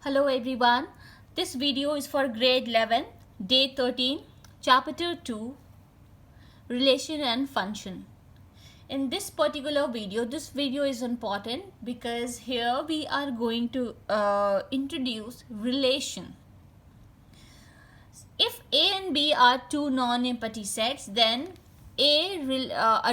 Hello everyone, this video is for grade 11, day 13, chapter 2, relation and function. In this particular video, this video is important because here we are going to introduce relation. If A and B are two non-empty sets, then a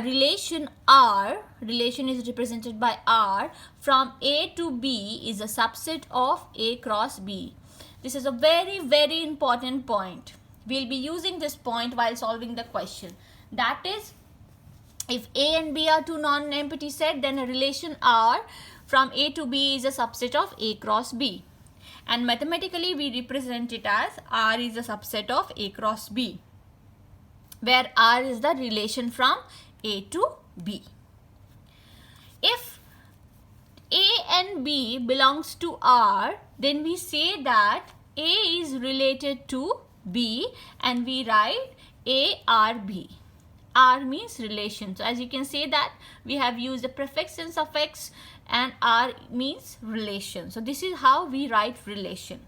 relation R, relation is represented by R, from A to B is a subset of A cross B. This is a very important point. We'll be using this point while solving the question. That is, if A and B are two non-empty sets, then a relation R from A to B is a subset of A cross B. And mathematically we represent it as R is a subset of A cross B, where R is the relation from A to B. If A and B belongs to R, then we say that A is related to B and we write ARB. R means relation. So as you can say that we have used the prefix and suffix, and R means relation. So this is how we write relation.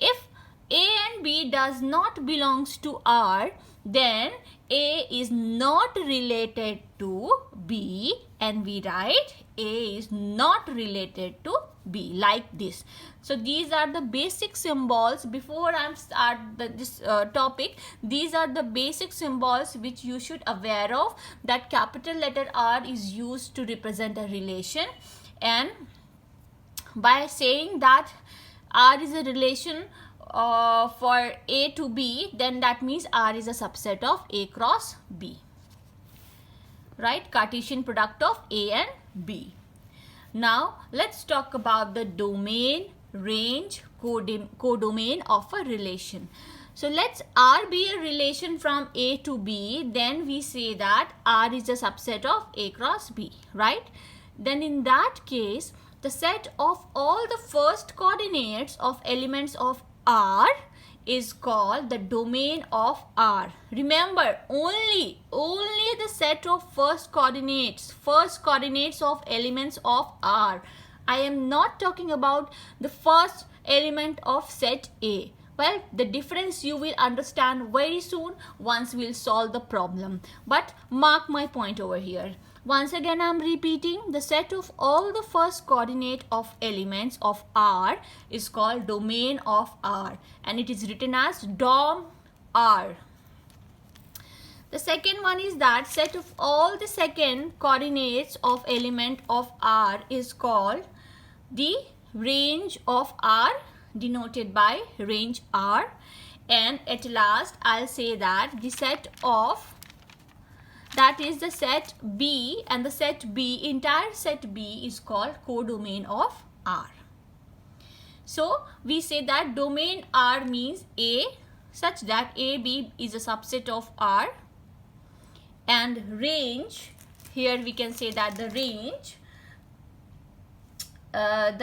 If A and B does not belongs to R, then A is not related to B and we write A is not related to B, like this. So these are the basic symbols. Before I start this topic, these are the basic symbols which you should aware of, that capital letter R is used to represent a relation, and by saying that R is a relation for A to B, then that means R is a subset of A cross B, right? Cartesian product of A and B. Now let's talk about the domain, range, codomain of a relation. So let's R be a relation from A to B, then we say that R is a subset of A cross B, right? Then in that case, the set of all the first coordinates of elements of R is called the domain of R. Remember, only the set of first coordinates of elements of R. I am not talking about the first element of set A. Well, the difference you will understand very soon once we'll solve the problem. But mark my point over here. Once again, I am repeating, the set of all the first coordinate of elements of R is called domain of R, and it is written as dom R. The second one is that set of all the second coordinates of element of R is called the range of R, denoted by range R. And at last, I'll say that the set of, that is the set B, and the set B, entire set B is called codomain of R. So we say that domain R means A, such that AB is a subset of R, and range, here we can say that the range that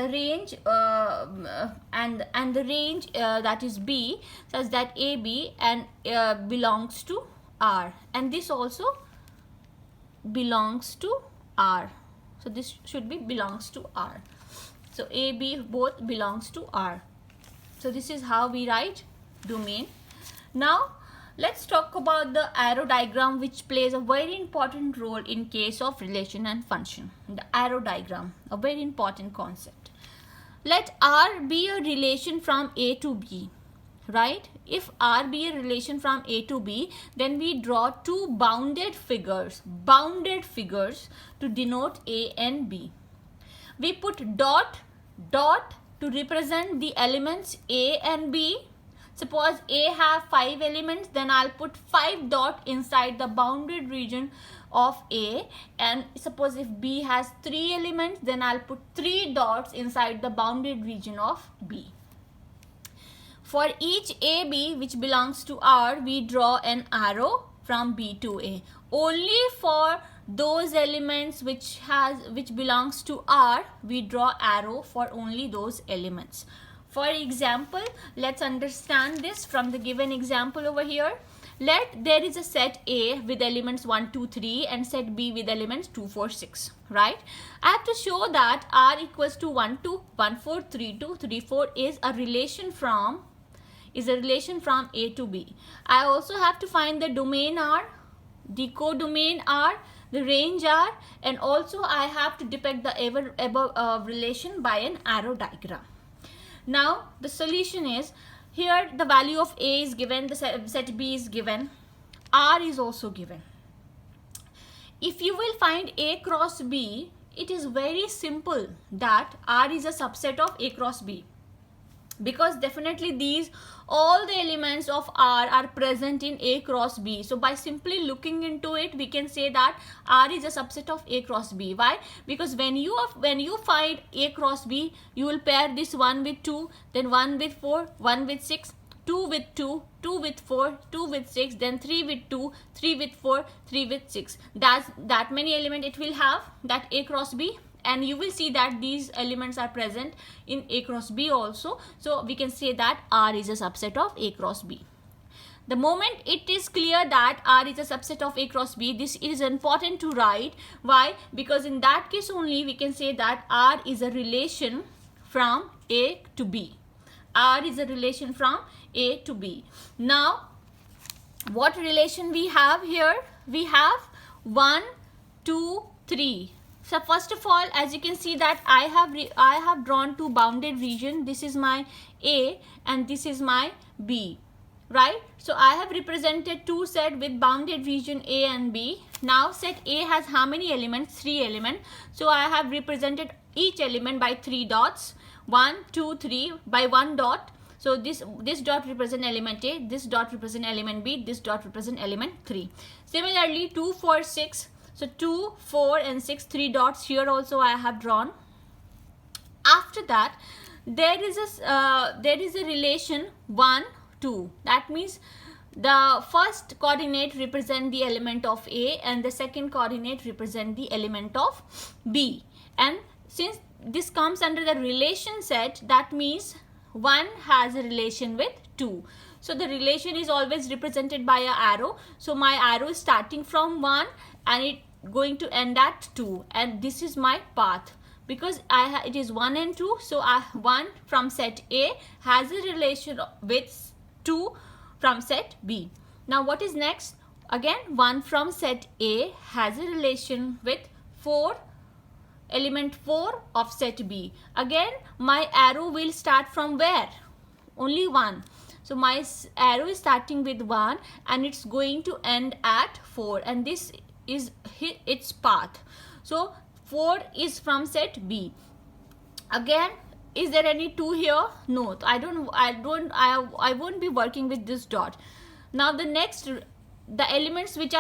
is B, such that AB and belongs to R, and this also belongs to R. So this should be belongs to R. So A, B both belongs to R. So this is how we write domain. Now let's talk about the arrow diagram, which plays a very important role in case of relation and function. The arrow diagram, a very important concept. Let R be a relation from A to B, right? If R be a relation from A to B, then we draw two bounded figures to denote A and B. We put dot to represent the elements A and B. Suppose A have 5 elements, then I'll put 5 dot inside the bounded region of A, and suppose if B has 3 elements, then I'll put 3 dots inside the bounded region of B. For each AB which belongs to R, we draw an arrow from B to A. Only for those elements which belongs to R, we draw arrow for only those elements. For example, let's understand this from the given example over here. let there is a set A with elements 1, 2, 3 and set B with elements 2, 4, 6, right? I have to show that R equals to 1, 2, 1, 4, 3, 2, 3, 4 is a relation from A to B. I also have to find the domain R, the codomain R, the range R, and also I have to depict the above relation by an arrow diagram. Now the solution is, here the value of A is given, the set B is given, R is also given. If you will find A cross B, it is very simple that R is a subset of A cross B, because definitely all the elements of R are present in A cross B. So by simply looking into it, we can say that R is a subset of A cross B. Why? Because when you find A cross B, you will pair this 1 with 2, then 1 with 4, 1 with 6, 2 with 2, 2 with 4, 2 with 6, then 3 with 2, 3 with 4, 3 with 6. That many element it will have, that A cross B. And you will see that these elements are present in A cross B also. So we can say that R is a subset of A cross B. The moment it is clear that R is a subset of A cross B, this is important to write. Why? Because in that case only we can say that R is a relation from A to B. R is a relation from A to B. Now, what relation we have here? We have 1, 2, 3. So first of all, as you can see that I have drawn two bounded region. This is my A and this is my B, right? So I have represented two set with bounded region A and B. Now set A has how many elements? 3 elements. So I have represented each element by 3 dots. 1, 2, 3 by 1 dot. So this dot represent element A, this dot represent element B, this dot represent element 3. Similarly 2, 4, 6. So 2, 4 and 6, 3 dots here also I have drawn. After that, there is a relation 1, 2. That means the first coordinate represent the element of A and the second coordinate represent the element of B. And since this comes under the relation set, that means 1 has a relation with 2. So the relation is always represented by an arrow. So my arrow is starting from 1 and it going to end at 2, and this is my path, because it is 1 and 2. So 1 from set A has a relation with 2 from set B. Now what is next? Again 1 from set A has a relation with element 4 of set B. Again my arrow will start from where? Only 1. So my arrow is starting with 1 and it's going to end at 4, and this is its path. So 4 is from set B. Again, is there any 2 here? No, I won't be working with this dot. Now the next, the elements which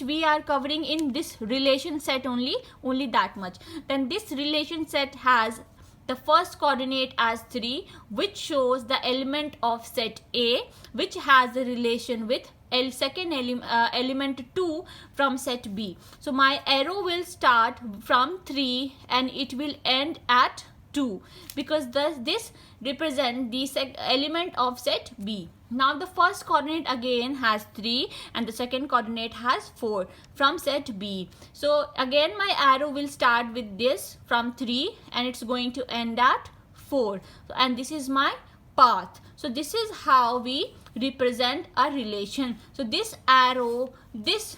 we are covering in this relation set only that much. Then this relation set has the first coordinate as 3, which shows the element of set A, which has a relation with second element 2 from set B. So my arrow will start from 3 and it will end at 2, because this represents the element of set B. Now the first coordinate again has 3 and the second coordinate has 4 from set B. So again my arrow will start with this from 3 and it's going to end at 4, and this is my path. So this is how we represent a relation. So this arrow, this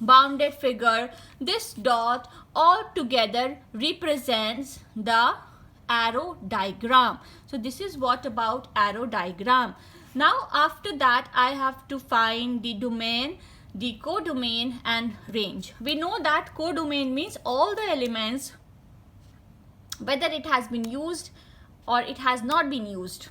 bounded figure, this dot, all together represents the arrow diagram. So this is what about arrow diagram. Now after that I have to find the domain, the codomain and range. We know that codomain means all the elements, whether it has been used or it has not been used.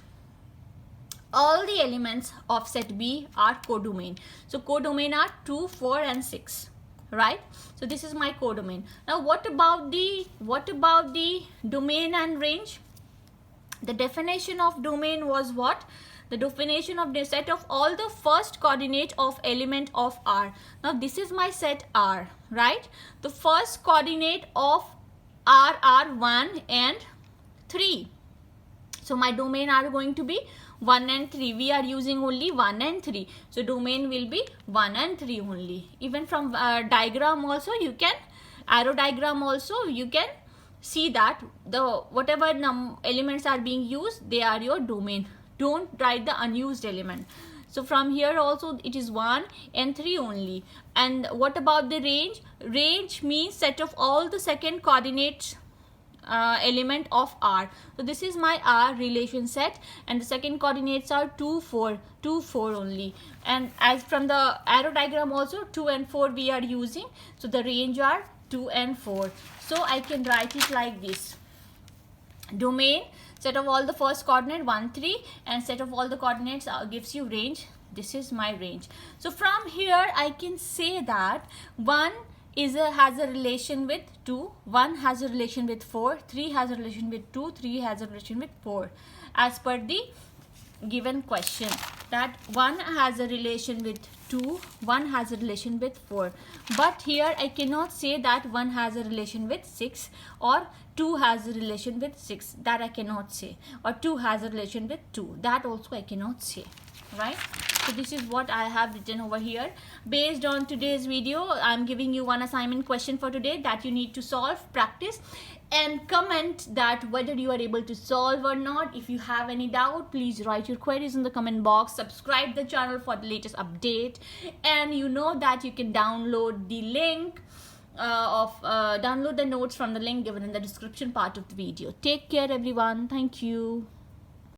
All the elements of set B are codomain. So codomain are 2, 4 and 6, right? So this is my codomain. Now what about the domain and range? The definition of domain was what? The definition of the set of all the first coordinate of element of R. Now this is my set R, right? The first coordinate of R are 1 and 3. So my domain are going to be 1 and 3. We are using only 1 and 3. So domain will be 1 and 3 only. Even from diagram also you can, arrow diagram also you can see that the whatever elements are being used, they are your domain. Don't write the unused element. So from here also it is 1 and 3 only. And what about the range? Range means set of all the second coordinates element of R. So this is my R relation set, and the second coordinates are 2, 4, 2, 4 only. And as from the arrow diagram also 2 and 4 we are using. So the range are 2 and 4. So I can write it like this. Domain, set of all the first coordinate 1, 3, and set of all the coordinates gives you range. This is my range. So from here I can say that 1 has a relation with 2, 1 has a relation with 4, 3 has a relation with 2, 3 has a relation with 4, as per the given question, that 1 has a relation with 2, 1 has a relation with 4. But here I cannot say that 1 has a relation with 6 or 2 has a relation with 6. That I cannot say. Or 2 has a relation with 2. That also I cannot say. Right? So this is what I have written over here. Based on today's video, I'm giving you one assignment question for today that you need to solve, practice, and comment that whether you are able to solve or not. If you have any doubt, please write your queries in the comment box. Subscribe the channel for the latest update, and you know that you can download the link download the notes from the link given in the description part of the video. Take care everyone. Thank you.